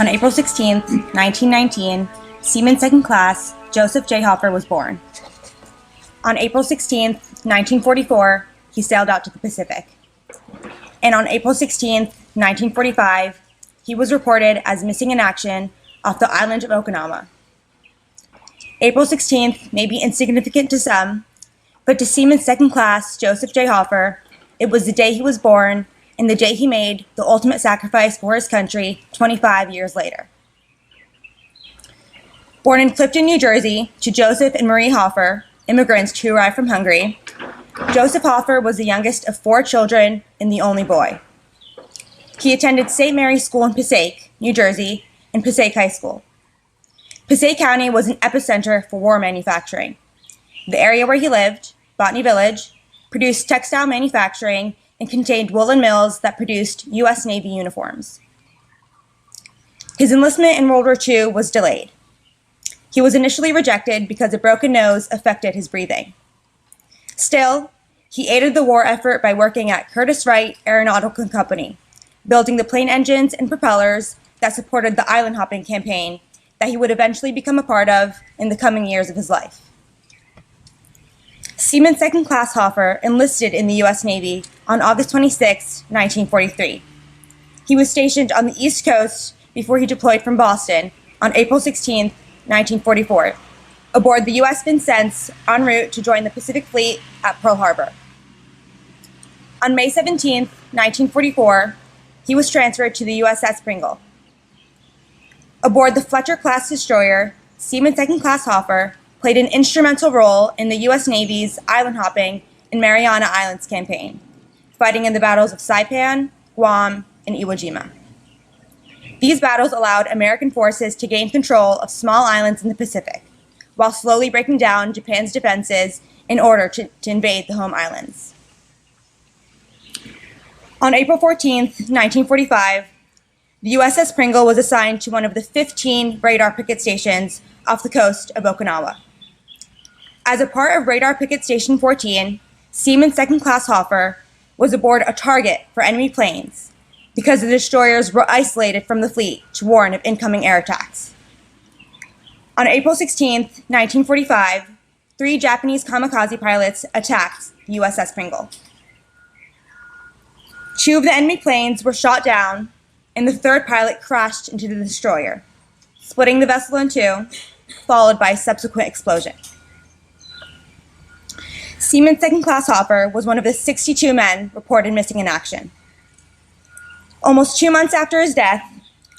On April 16, 1919, Seaman Second Class Joseph J. Hoffer was born. On April 16, 1944, he sailed out to the Pacific. And on April 16, 1945, he was reported as missing in action off the island of Okinawa. April 16th may be insignificant to some, but to Seaman Second Class Joseph J. Hoffer, it was the day he was born and the day he made the ultimate sacrifice for his country 25 years later. Born in Clifton, New Jersey, to Joseph and Marie Hoffer, immigrants who arrived from Hungary, Joseph Hoffer was the youngest of 4 children and the only boy. He attended St. Mary's School in Passaic, New Jersey, and Passaic High School. Passaic County was an epicenter for war manufacturing. The area where he lived, Botany Village, produced textile manufacturing and contained woolen mills that produced U.S. Navy uniforms. His enlistment in World War II was delayed. He was initially rejected because a broken nose affected his breathing. Still, he aided the war effort by working at Curtiss-Wright Aeronautical Company, building the plane engines and propellers that supported the island hopping campaign that he would eventually become a part of in the coming years of his life. Seaman Second Class Hoffer enlisted in the U.S. Navy on August 26, 1943. He was stationed on the East Coast before he deployed from Boston on April 16, 1944, aboard the U.S. Vincennes en route to join the Pacific Fleet at Pearl Harbor. On May 17, 1944, he was transferred to the USS Pringle. Aboard the Fletcher-class destroyer, Seaman Second Class Hoffer played an instrumental role in the U.S. Navy's island hopping and Mariana Islands campaign, fighting in the battles of Saipan, Guam, and Iwo Jima. These battles allowed American forces to gain control of small islands in the Pacific, while slowly breaking down Japan's defenses in order to invade the home islands. On April 14, 1945, the USS Pringle was assigned to one of the 15 radar picket stations off the coast of Okinawa. As a part of Radar Picket Station 14, Seaman Second Class Hoffer was aboard a target for enemy planes because the destroyers were isolated from the fleet to warn of incoming air attacks. On April 16, 1945, 3 Japanese kamikaze pilots attacked the USS Pringle. 2 of the enemy planes were shot down, and the 3rd pilot crashed into the destroyer, splitting the vessel in 2, followed by a subsequent explosion. Seaman Second Class Hoffer was one of the 62 men reported missing in action. Almost 2 months after his death,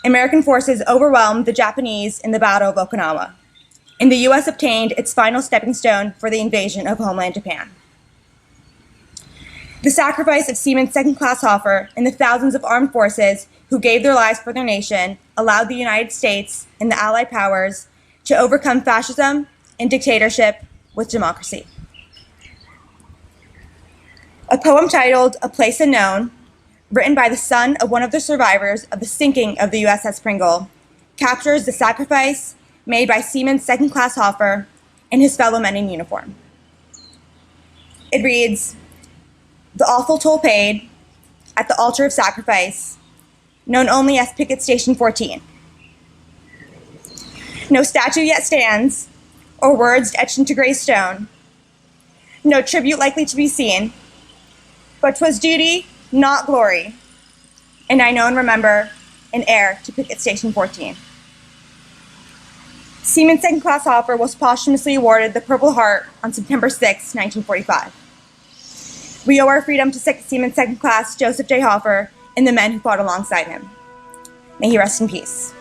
American forces overwhelmed the Japanese in the Battle of Okinawa, and the U.S. obtained its final stepping stone for the invasion of homeland Japan. The sacrifice of Seaman Second Class Hoffer and the thousands of armed forces who gave their lives for their nation allowed the United States and the Allied powers to overcome fascism and dictatorship with democracy. A poem titled "A Place Unknown," written by the son of one of the survivors of the sinking of the USS Pringle, captures the sacrifice made by Seaman Second Class Hoffer and his fellow men in uniform. It reads, "The awful toll paid at the altar of sacrifice, known only as Picket Station 14. No statue yet stands, or words etched into gray stone, no tribute likely to be seen, but 'twas duty, not glory, and I know and remember an heir to Picket Station 14. Seaman Second Class Hoffer was posthumously awarded the Purple Heart on September 6, 1945. We owe our freedom to Seaman Second Class Joseph J. Hoffer and the men who fought alongside him. May he rest in peace.